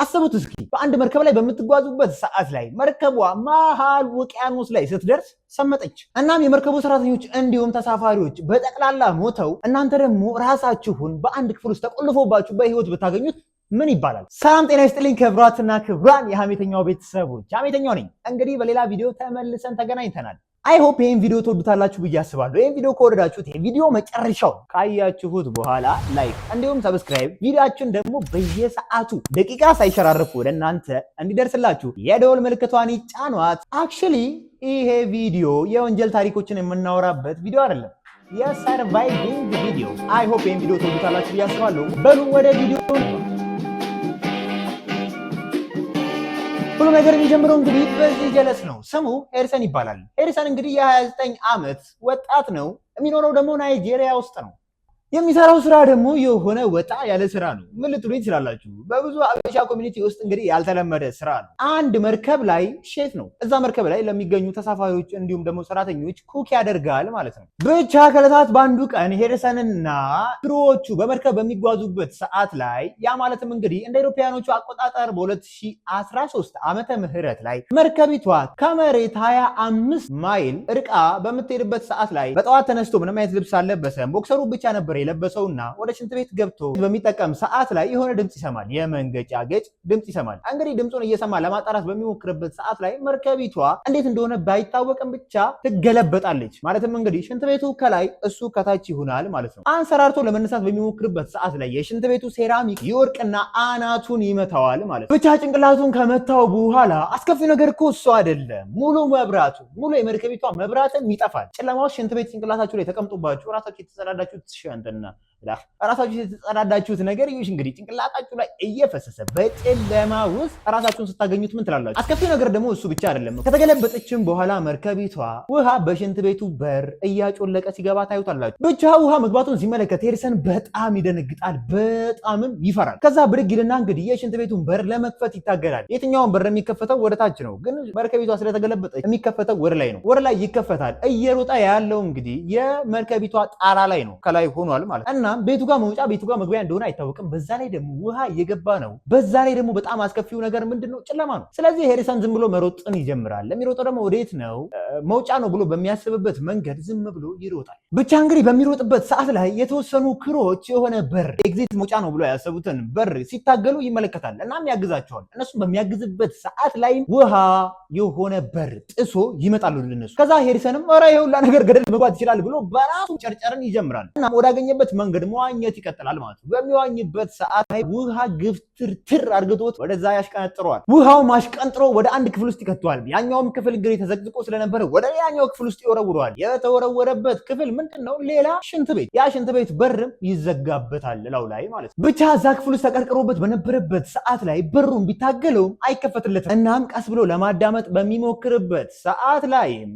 አስቡት እስኪ በአንድ መርከብ ላይ በምትጓዙበት ሰዓት ላይ መርከቧ መሃል ውቅያኖስ ላይ ስትደርስ ሰመጠች። እናም የመርከቡ ሰራተኞች እንዲሁም ተሳፋሪዎች በጠቅላላ ሞተው እናንተ ደግሞ ራሳችሁን በአንድ ክፍል ውስጥ ተቆልፎባችሁ በህይወት ብታገኙት ምን ይባላል? ሰላም ጤና ይስጥልኝ ክቡራትና ክቡራን የሀሜተኛው ቤተሰቦች፣ ሀሜተኛው ነኝ። እንግዲህ በሌላ ቪዲዮ ተመልሰን ተገናኝተናል። አይ ሆፕ ይሄን ቪዲዮ ተወዱታላችሁ ብዬ አስባለሁ። ይሄን ቪዲዮ ከወደዳችሁት ይሄን ቪዲዮ መጨረሻው ካያችሁት በኋላ ላይክ እንዲሁም ሰብስክራይብ፣ ቪዲዮአችን ደግሞ በየሰዓቱ ደቂቃ ሳይሸራርፉ ወደ እናንተ እንዲደርስላችሁ የደወል ምልክቷን ይጫኗት። አክቹሊ ይሄ ቪዲዮ የወንጀል ታሪኮችን የምናወራበት ቪዲዮ አይደለም፣ የሰርቫይቪንግ ቪዲዮ። አይ ሆፕ ይሄን ቪዲዮ ተወዱታላችሁ ብዬ አስባለሁ። በሉ ወደ ቪዲዮ። ሁሉ ነገር የሚጀምረው እንግዲህ በዚህ ጀለስ ነው። ስሙ ሄሪሰን ይባላል። ሄሪሰን እንግዲህ የ29 ዓመት ወጣት ነው። የሚኖረው ደግሞ ናይጄሪያ ውስጥ ነው። የሚሰራው ስራ ደግሞ የሆነ ወጣ ያለ ስራ ነው። ምን ልትሉኝ ትችላላችሁ? በብዙ አበሻ ኮሚኒቲ ውስጥ እንግዲህ ያልተለመደ ስራ ነው። አንድ መርከብ ላይ ሼፍ ነው። እዛ መርከብ ላይ ለሚገኙ ተሳፋሪዎች እንዲሁም ደግሞ ሰራተኞች ኩክ ያደርጋል ማለት ነው። ብቻ ከዕለታት በአንዱ ቀን ሄሪሰንና ክሩዎቹ በመርከብ በሚጓዙበት ሰዓት ላይ ያ ማለትም እንግዲህ እንደ አውሮፓውያኖቹ አቆጣጠር በ2013 ዓመተ ምህረት ላይ መርከቢቷ ከመሬት 25 ማይል ርቃ በምትሄድበት ሰዓት ላይ በጠዋት ተነስቶ ምንም አይነት ልብስ አልለበሰም። ቦክሰሩ ብቻ ነበር የለበሰውና ወደ ሽንት ቤት ገብቶ በሚጠቀም ሰዓት ላይ የሆነ ድምጽ ይሰማል። የመንገጫገጭ ድምጽ ይሰማል። እንግዲህ ድምጹን እየሰማ ለማጣራት በሚሞክርበት ሰዓት ላይ መርከቢቷ እንዴት እንደሆነ ባይታወቅም ብቻ ትገለበጣለች። ማለትም እንግዲህ ሽንት ቤቱ ከላይ እሱ ከታች ይሆናል ማለት ነው። አንሰራርቶ ለመነሳት በሚሞክርበት ሰዓት ላይ የሽንት ቤቱ ሴራሚክ ይወርቅና አናቱን ይመታዋል ማለት ነው። ብቻ ጭንቅላቱን ከመታው በኋላ አስከፊ ነገር እኮ እሱ አይደለም፣ ሙሉ መብራቱ ሙሉ የመርከቢቷ መብራትም ይጠፋል። ጨለማው ሽንት ቤት ጭንቅላታችሁ ላይ ተቀምጦባችሁ ራሳችሁ የተጸዳዳችሁት ራሳችሁ የተጸዳዳችሁት ነገር ይሁን እንግዲህ ጭንቅላታችሁ ላይ እየፈሰሰ በጨለማ ውስጥ ራሳችሁን ስታገኙት ምን ትላላችሁ? አስከፊ ነገር ደግሞ እሱ ብቻ አይደለም። ከተገለበጠችም በኋላ መርከቢቷ ውሃ በሽንት ቤቱ በር እያጮለቀ ሲገባ ታዩታላችሁ። ብቻ ውሃ መግባቱን ሲመለከት ሄሪሰን በጣም ይደነግጣል፣ በጣምም ይፈራል። ከዛ ብድግ ይልና እንግዲህ የሽንት ቤቱን በር ለመክፈት ይታገላል። የትኛውን በር የሚከፈተው ወደ ታች ነው፣ ግን መርከቢቷ ስለተገለበጠች የሚከፈተው ወደ ላይ ነው። ወደ ላይ ይከፈታል። እየሮጣ ያለው እንግዲህ የመርከቢቷ ጣራ ላይ ነው፣ ከላይ ሆኗል ማለት እና ቤቱ ጋር መውጫ ቤቱ ጋር መግቢያ እንደሆነ አይታወቅም። በዛ ላይ ደግሞ ውሃ እየገባ ነው። በዛ ላይ ደግሞ በጣም አስከፊው ነገር ምንድነው? ጨለማ ነው። ስለዚህ ሄሪሰን ዝም ብሎ መሮጥን ይጀምራል። የሚሮጠው ደግሞ ወዴት ነው? መውጫ ነው ብሎ በሚያስብበት መንገድ ዝም ብሎ ይሮጣል። ብቻ እንግዲህ በሚሮጥበት ሰዓት ላይ የተወሰኑ ክሮች የሆነ በር ኤግዚት መውጫ ነው ብሎ ያሰቡትን በር ሲታገሉ ይመለከታል። እናም ያግዛቸዋል። እነሱም በሚያግዝበት ሰዓት ላይ ውሃ የሆነ በር ጥሶ ይመጣሉ ለነሱ። ከዛ ሄሪሰንም ኧረ ይኸውላ ነገር ገደል መግባት ይችላል ብሎ በራሱ ጨርጨርን ይጀምራል። እናም ወዳገኘበት መንገድ መዋኘት ይቀጥላል ማለት ነው። በሚዋኝበት ሰዓት ላይ ውሃ ግፍትርትር አድርጎት ወደዛ ያሽቀነጥረዋል። ውሃው ማሽቀንጥሮ ወደ አንድ ክፍል ውስጥ ይከተዋል። ያኛውም ክፍል እንግዲህ ተዘግዝቆ ስለነበረ ወደ ያኛው ክፍል ውስጥ ይወረውረዋል። የተወረወረበት ክፍል ምንድነው? ሌላ ሽንት ቤት። ያ ሽንት ቤት በርም ይዘጋበታል ላው ላይ ማለት ነው። ብቻ እዛ ክፍል ውስጥ ተቀርቅሮበት በነበረበት ሰዓት ላይ በሩን ቢታገለውም አይከፈትለትም። እናም ቀስ ብሎ ለማዳመጥ በሚሞክርበት ሰዓት ላይም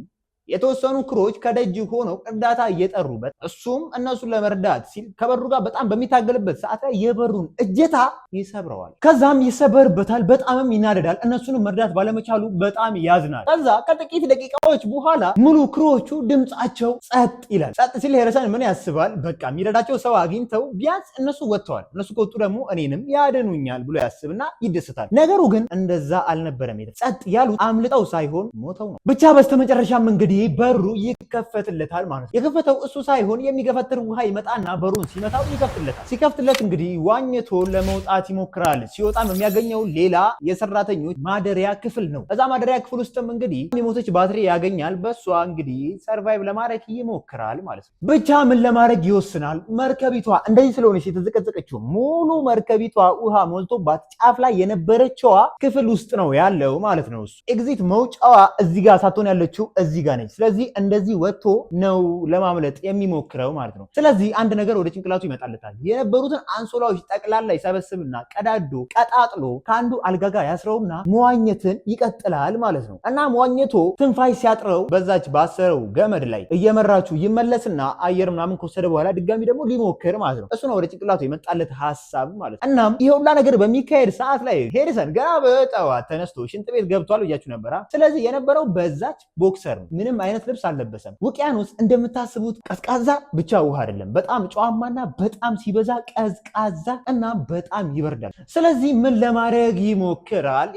የተወሰኑ ክሮች ከደጅ ሆነው እርዳታ እየጠሩበት እሱም እነሱን ለመርዳት ሲል ከበሩ ጋር በጣም በሚታገልበት ሰዓት ላይ የበሩን እጀታ ይሰብረዋል። ከዛም ይሰበርበታል። በጣምም ይናደዳል። እነሱንም መርዳት ባለመቻሉ በጣም ያዝናል። ከዛ ከጥቂት ደቂቃዎች በኋላ ሙሉ ክሮቹ ድምጻቸው ጸጥ ይላል። ጸጥ ሲል ሄሪሰን ምን ያስባል? በቃ የሚረዳቸው ሰው አግኝተው ቢያንስ እነሱ ወጥተዋል፣ እነሱ ከወጡ ደግሞ እኔንም ያድኑኛል ብሎ ያስብና ይደሰታል። ነገሩ ግን እንደዛ አልነበረም። ጸጥ ያሉት አምልጠው ሳይሆን ሞተው ነው። ብቻ በስተመጨረሻም እንግዲህ በሩ ይከፈትለታል ማለት ነው። የከፈተው እሱ ሳይሆን የሚገፈትር ውሃ ይመጣና በሩን ሲመታው ይከፍትለታል። ሲከፍትለት እንግዲህ ዋኝቶ ለመውጣት ይሞክራል። ሲወጣም የሚያገኘው ሌላ የሰራተኞች ማደሪያ ክፍል ነው። እዛ ማደሪያ ክፍል ውስጥም እንግዲህ የሞተች ባትሪ ያገኛል። በሷ እንግዲህ ሰርቫይቭ ለማድረግ ይሞክራል ማለት ነው። ብቻ ምን ለማድረግ ይወስናል? መርከቢቷ እንደዚህ ስለሆነች የተዘቀዘቀችው ሙሉ መርከቢቷ ውሃ ሞልቶባት ጫፍ ላይ የነበረችዋ ክፍል ውስጥ ነው ያለው ማለት ነው። እሱ ኤግዚት መውጫዋ እዚህ ጋር ሳትሆን ያለችው እዚህ ጋር ነች። ስለዚህ እንደዚህ ወጥቶ ነው ለማምለጥ የሚሞክረው ማለት ነው። ስለዚህ አንድ ነገር ወደ ጭንቅላቱ ይመጣለታል። የነበሩትን አንሶላዎች ጠቅላላ ይሰበስብና ቀዳዶ ቀጣጥሎ ከአንዱ አልጋ ጋር ያስረውና መዋኘትን ይቀጥላል ማለት ነው። እና መዋኘቶ ትንፋይ ሲያጥረው በዛች ባሰረው ገመድ ላይ እየመራችሁ ይመለስና አየር ምናምን ከወሰደ በኋላ ድጋሚ ደግሞ ሊሞክር ማለት ነው። እሱ ነው ወደ ጭንቅላቱ የመጣለት ሀሳብ ማለት ነው። እናም ይሄ ሁላ ነገር በሚካሄድ ሰዓት ላይ ሄሪሰን ገና በጠዋት ተነስቶ ሽንት ቤት ገብቷል ብያችሁ ነበራ። ስለዚህ የነበረው በዛች ቦክሰር ነው። ምንም ምንም አይነት ልብስ አልለበሰም። ውቅያኖስ እንደምታስቡት ቀዝቃዛ ብቻ ውሃ አይደለም፣ በጣም ጨዋማና በጣም ሲበዛ ቀዝቃዛ እና በጣም ይበርዳል። ስለዚህ ምን ለማድረግ ይሞክራል?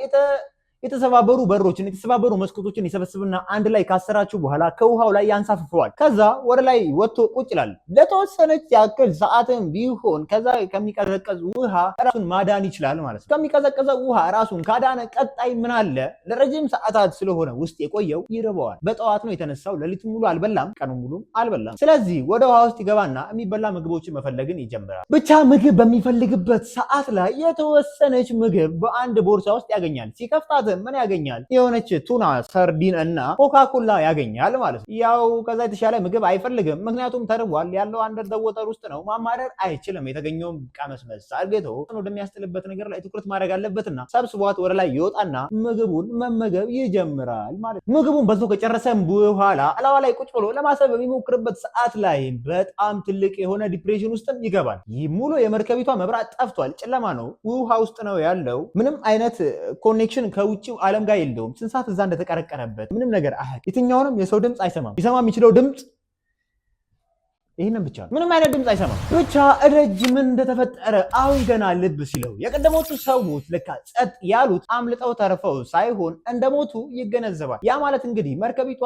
የተሰባበሩ በሮችን የተሰባበሩ መስኮቶችን ይሰበስብና አንድ ላይ ካሰራችሁ በኋላ ከውሃው ላይ ያንሳፍፈዋል። ከዛ ወደ ላይ ወጥቶ ቁጭ ይላል። ለተወሰነች ያክል ሰዓትም ቢሆን ከዛ ከሚቀዘቀዝ ውሃ ራሱን ማዳን ይችላል ማለት ነው። ከሚቀዘቀዘ ውሃ ራሱን ካዳነ ቀጣይ ምን አለ? ለረጅም ሰዓታት ስለሆነ ውስጥ የቆየው ይርበዋል። በጠዋት ነው የተነሳው፣ ሌሊቱ ሙሉ አልበላም፣ ቀኑ ሙሉ አልበላም። ስለዚህ ወደ ውሃ ውስጥ ይገባና የሚበላ ምግቦችን መፈለግን ይጀምራል። ብቻ ምግብ በሚፈልግበት ሰዓት ላይ የተወሰነች ምግብ በአንድ ቦርሳ ውስጥ ያገኛል። ሲከፍታት ምን ያገኛል? የሆነች ቱና፣ ሰርዲን እና ኮካኮላ ያገኛል ማለት ነው። ያው ከዛ የተሻለ ምግብ አይፈልግም፣ ምክንያቱም ተርቧል። ያለው አንደር ዘወተር ውስጥ ነው፣ ማማረር አይችልም። የተገኘውን ቀመስመስ አርጌቶ ወደሚያስጥልበት ነገር ላይ ትኩረት ማድረግ አለበትና ሰብስቧት ወደ ላይ ይወጣና ምግቡን መመገብ ይጀምራል ማለት ነው። ምግቡን በልቶ ከጨረሰም በኋላ አላዋ ላይ ቁጭ ብሎ ለማሰብ በሚሞክርበት ሰዓት ላይ በጣም ትልቅ የሆነ ዲፕሬሽን ውስጥም ይገባል። ይህ ሙሉ የመርከቢቷ መብራት ጠፍቷል፣ ጨለማ ነው፣ ውሃ ውስጥ ነው ያለው። ምንም አይነት ኮኔክሽን ከውጭ ዓለም ጋር የለውም። ስንት ሰዓት እዛ እንደተቀረቀረበት ምንም ነገር አያውቅም። የትኛውንም የሰው ድምፅ አይሰማም። ሊሰማ የሚችለው ድምፅ ይህንን ብቻ ነው። ምንም አይነት ድምፅ አይሰማም። ብቻ እደጅ ምን እንደተፈጠረ አሁን ገና ልብ ሲለው የቀደሞቹ ሰዎች ለካ ጸጥ ያሉት አምልጠው ተርፈው ሳይሆን እንደሞቱ ይገነዘባል። ያ ማለት እንግዲህ የመርከቢቷ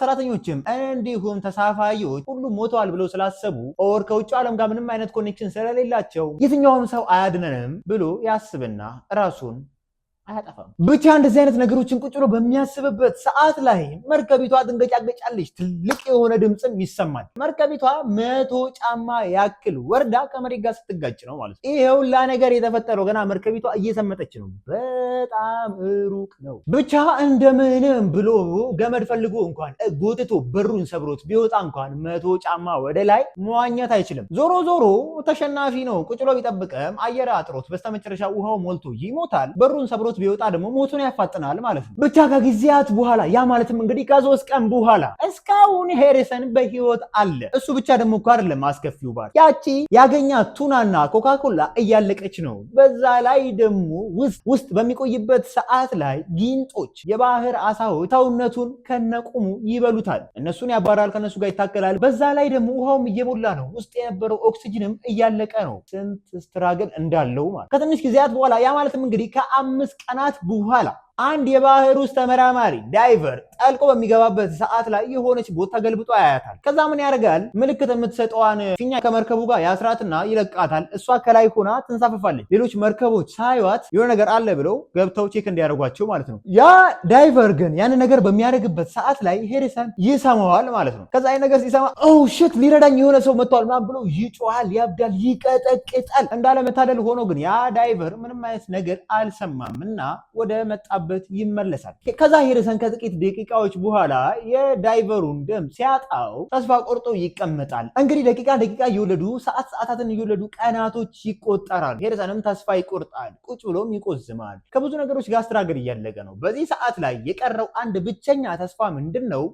ሰራተኞችም እንዲሁም ተሳፋሪዎች ሁሉም ሞተዋል ብለው ስላሰቡ ኦር ከውጭ ዓለም ጋር ምንም አይነት ኮኔክሽን ስለሌላቸው የትኛውም ሰው አያድነንም ብሎ ያስብና ራሱን አያጠፋም። ብቻ እንደዚህ አይነት ነገሮችን ቁጭ ብሎ በሚያስብበት ሰዓት ላይ መርከቢቷ ትንገጫገጫለች። ትልቅ የሆነ ድምፅም ይሰማል። መርከቢቷ 100 ጫማ ያክል ወርዳ ከመሬት ጋር ስትጋጭ ነው ማለት ነው። ይሄ ሁላ ነገር የተፈጠረው ገና መርከቢቷ እየሰመጠች ነው። በጣም ሩቅ ነው። ብቻ እንደምንም ብሎ ገመድ ፈልጎ እንኳን ጎትቶ በሩን ሰብሮት ቢወጣ እንኳን 100 ጫማ ወደ ላይ መዋኘት አይችልም። ዞሮ ዞሮ ተሸናፊ ነው። ቁጭ ብሎ ቢጠብቅም አየር አጥሮት በስተመጨረሻ ውሃው ሞልቶ ይሞታል። በሩን ሰብሮት ቢወጣ ደግሞ ሞቱን ያፋጥናል ማለት ነው። ብቻ ከጊዜያት በኋላ ያ ማለትም እንግዲህ ከ3 ቀን በኋላ እስካሁን ሄሪሰን በህይወት አለ። እሱ ብቻ ደግሞ እኮ አይደለም አስከፊው ባር፣ ያቺ ያገኛት ቱናና ኮካኮላ እያለቀች ነው። በዛ ላይ ደግሞ ውስጥ በሚቆይበት ሰዓት ላይ ጊንጦች፣ የባህር አሳዎች ሰውነቱን ከነቁሙ ይበሉታል። እነሱን ያባራል፣ ከነሱ ጋር ይታከላል። በዛ ላይ ደግሞ ውሃውም እየሞላ ነው። ውስጥ የነበረው ኦክሲጅንም እያለቀ ነው። ስንት ስትራግል እንዳለው ማለት ከትንሽ ጊዜያት በኋላ ያ ማለትም እንግዲህ ከ5 ቀናት በኋላ አንድ የባህር ውስጥ ተመራማሪ ዳይቨር ጠልቆ በሚገባበት ሰዓት ላይ የሆነች ቦታ ገልብጦ ያያታል። ከዛ ምን ያደርጋል? ምልክት የምትሰጠዋን ፊኛ ከመርከቡ ጋር ያስራትና ይለቃታል። እሷ ከላይ ሆና ትንሳፈፋለች። ሌሎች መርከቦች ሳይዋት የሆነ ነገር አለ ብለው ገብተው ቼክ እንዲያደርጓቸው ማለት ነው። ያ ዳይቨር ግን ያን ነገር በሚያደርግበት ሰዓት ላይ ሄሪሰን ይሰማዋል ማለት ነው። ከዛ ነገር ሲሰማ ሽት ሊረዳኝ የሆነ ሰው መጥቷል ምናምን ብሎ ይጮሃል፣ ያብዳል፣ ይቀጠቅጣል። እንዳለመታደል ሆኖ ግን ያ ዳይቨር ምንም አይነት ነገር አልሰማም እና ወደ መጣበት ይመለሳል። ከዛ ሄሪሰን ከጥቂት ደቂቃዎች በኋላ የዳይቨሩን ደም ሲያጣው ተስፋ ቆርጦ ይቀመጣል። እንግዲህ ደቂቃ እየወለዱ ሰዓታትን እየወለዱ ቀናቶች ይቆጠራሉ። ሄሪሰንም ተስፋ ይቆርጣል፣ ቁጭ ብሎም ይቆዝማል። ከብዙ ነገሮች ጋር ስትራግል እያለቀ ነው። በዚህ ሰዓት ላይ የቀረው አንድ ብቸኛ ተስፋ ምንድን ነው?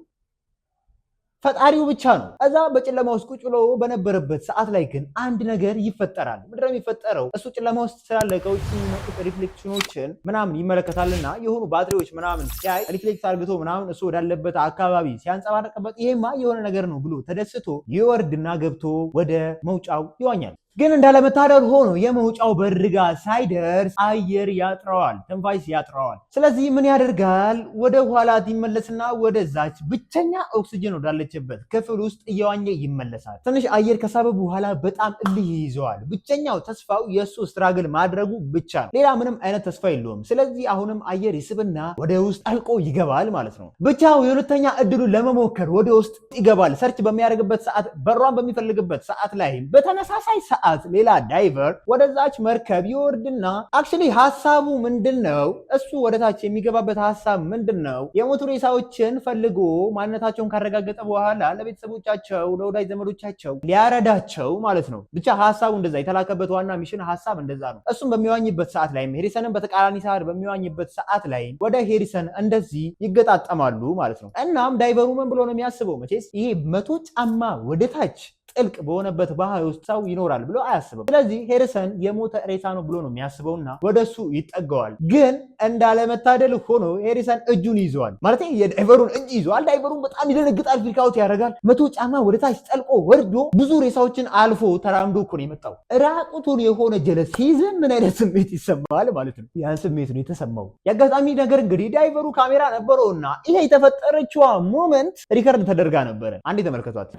ፈጣሪው ብቻ ነው። እዛ በጨለማ ውስጥ ቁጭ ብሎ በነበረበት ሰዓት ላይ ግን አንድ ነገር ይፈጠራል። ምንድን ነው የሚፈጠረው? እሱ ጨለማ ውስጥ ስላለ ከውጭ የሚመጡት ሪፍሌክሽኖችን ምናምን ይመለከታልና የሆኑ ባትሪዎች ምናምን ሲያይ ሪፍሌክት አርግቶ ምናምን እሱ ወዳለበት አካባቢ ሲያንጸባረቅበት ይሄማ የሆነ ነገር ነው ብሎ ተደስቶ ይወርድና ገብቶ ወደ መውጫው ይዋኛል። ግን እንዳለመታደል ሆኖ የመውጫው በርጋ ሳይደርስ አየር ያጥረዋል፣ ትንፋሽ ያጥረዋል። ስለዚህ ምን ያደርጋል? ወደ ኋላ ይመለስና ወደዛች ብቸኛ ኦክሲጅን ወዳለችበት ክፍል ውስጥ እየዋኘ ይመለሳል። ትንሽ አየር ከሳበ በኋላ በጣም እልህ ይይዘዋል። ብቸኛው ተስፋው የእሱ ስትራግል ማድረጉ ብቻ ነው። ሌላ ምንም አይነት ተስፋ የለውም። ስለዚህ አሁንም አየር ይስብና ወደ ውስጥ አልቆ ይገባል ማለት ነው። ብቻው የሁለተኛ እድሉን ለመሞከር ወደ ውስጥ ይገባል። ሰርች በሚያደርግበት ሰዓት፣ በሯን በሚፈልግበት ሰዓት ላይ በተመሳሳይ ሰዓት ሌላ ዳይቨር ወደዛች መርከብ ይወርድና አክቹሊ ሐሳቡ ምንድነው? እሱ ወደታች የሚገባበት ሐሳብ ምንድነው? የሞቱ ሬሳዎችን ፈልጎ ማንነታቸውን ካረጋገጠ በኋላ ለቤተሰቦቻቸው፣ ለወዳጅ ዘመዶቻቸው ሊያረዳቸው ማለት ነው። ብቻ ሐሳቡ እንደዛ የተላከበት ዋና ሚሽን ሐሳብ እንደዛ ነው። እሱም በሚዋኝበት ሰዓት ላይ ሄሪሰንን በተቃራኒ ሰዓት በሚዋኝበት ሰዓት ላይ ወደ ሄሪሰን እንደዚህ ይገጣጠማሉ ማለት ነው። እናም ዳይቨሩ ምን ብሎ ነው የሚያስበው? መቼስ ይሄ 100 ጫማ ወደታች ጥልቅ በሆነበት ባህር ውስጥ ሰው ይኖራል ብሎ አያስብም። ስለዚህ ሄርሰን የሞተ ሬሳ ነው ብሎ ነው የሚያስበውና ወደሱ ይጠጋዋል። ግን እንዳለመታደል ሆኖ ሄርሰን እጁን ይዘዋል። ማለት የዳይቨሩን እጅ ይዘዋል። ዳይቨሩን በጣም ይደነግጣል፣ ፍሪካውት ያደርጋል። 100 ጫማ ወደ ታች ጠልቆ ወርዶ ብዙ ሬሳዎችን አልፎ ተራምዶ እኮ ነው የመጣው። ራቁቱን የሆነ ጀለስ ሲይዝም ምን አይነት ስሜት ይሰማል ማለት ነው። ያን ስሜት ነው የተሰማው። የአጋጣሚ ነገር እንግዲህ ዳይቨሩ ካሜራ ነበረውና ይሄ የተፈጠረችዋ ሞመንት ሪከርድ ተደርጋ ነበረ። አንዴ ተመልከቷት።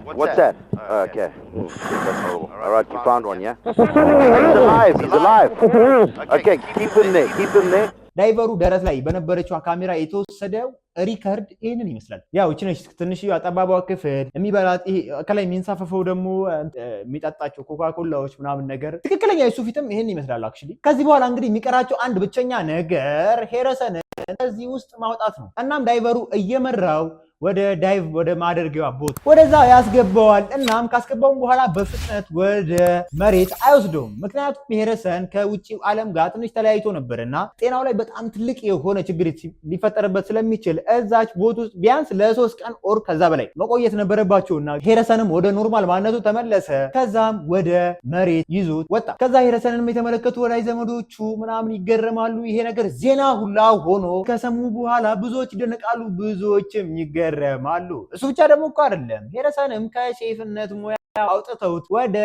ዳይቨሩ ደረት ላይ በነበረችው ካሜራ የተወሰደው ሪከርድ ይሄንን ይመስላል። ያው እቺ ነች ትንሽ አጠባባው ክፍል የሚበላት ይሄ ከላይ የሚንሳፈፈው ደግሞ የሚጠጣቸው ኮካኮላዎች ምናምን ነገር ትክክለኛ የሱ ፊትም ይሄን ይመስላል አክቹሊ። ከዚህ በኋላ እንግዲህ የሚቀራቸው አንድ ብቸኛ ነገር ሄርሰን ከዚህ ውስጥ ማውጣት ነው። እናም ዳይቨሩ እየመራው ወደ ዳይቭ ወደ ማደርጊያ ቦት ወደዛ ያስገባዋል። እናም ካስገባው በኋላ በፍጥነት ወደ መሬት አይወስደውም። ምክንያቱም ሄርሰን ከውጪው ዓለም ጋር ትንሽ ተለያይቶ ነበርና ጤናው ላይ በጣም ትልቅ የሆነ ችግር ሊፈጠርበት ስለሚችል እዛች ቦት ውስጥ ቢያንስ ለ3 ቀን ኦር ከዛ በላይ መቆየት ነበረባቸውና ሄርሰንም ወደ ኖርማል ማንነቱ ተመለሰ። ከዛም ወደ መሬት ይዞት ወጣ። ከዛ ሄርሰንንም የተመለከቱ ወዳጅ ዘመዶቹ ምናምን ይገረማሉ። ይሄ ነገር ዜና ሁላ ሆኖ ከሰሙ በኋላ ብዙዎች ይደነቃሉ፣ ብዙዎችም ይገረማሉ። እሱ ብቻ ደግሞ እኮ አይደለም። ሄርሰንም ከሼፍነት ሙያ አውጥተውት ወደ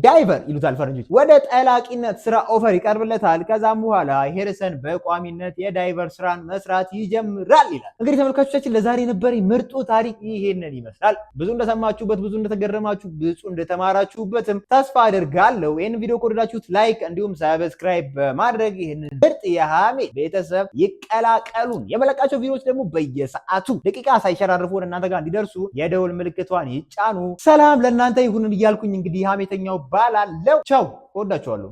ዳይቨር ይሉታል ፈረንጆች፣ ወደ ጠላቂነት ስራ ኦፈር ይቀርብለታል። ከዛም በኋላ ሄርሰን በቋሚነት የዳይቨር ስራን መስራት ይጀምራል ይላል። እንግዲህ ተመልካቾቻችን ለዛሬ ነበር ምርጡ ታሪክ ይሄንን ይመስላል። ብዙ እንደሰማችሁበት፣ ብዙ እንደተገረማችሁ፣ ብዙ እንደተማራችሁበትም ተስፋ አደርጋለሁ። ይህን ቪዲዮ ከወደዳችሁት ላይክ እንዲሁም ሰብስክራይብ በማድረግ ይህንን ምርጥ የሃሜ ቤተሰብ ይቀላቀሉን። የመለቃቸው ቪዲዮዎች ደግሞ በየሰዓቱ ደቂቃ ሳይሸራርፉ ወደ እናንተ ጋር እንዲደርሱ የደውል ምልክቷን ይጫኑ። ሰላም ለእናንተ ይሁን እያልኩኝ እንግዲህ ሀሜተኛው ባላለው ቻው፣ እወዳችኋለሁ።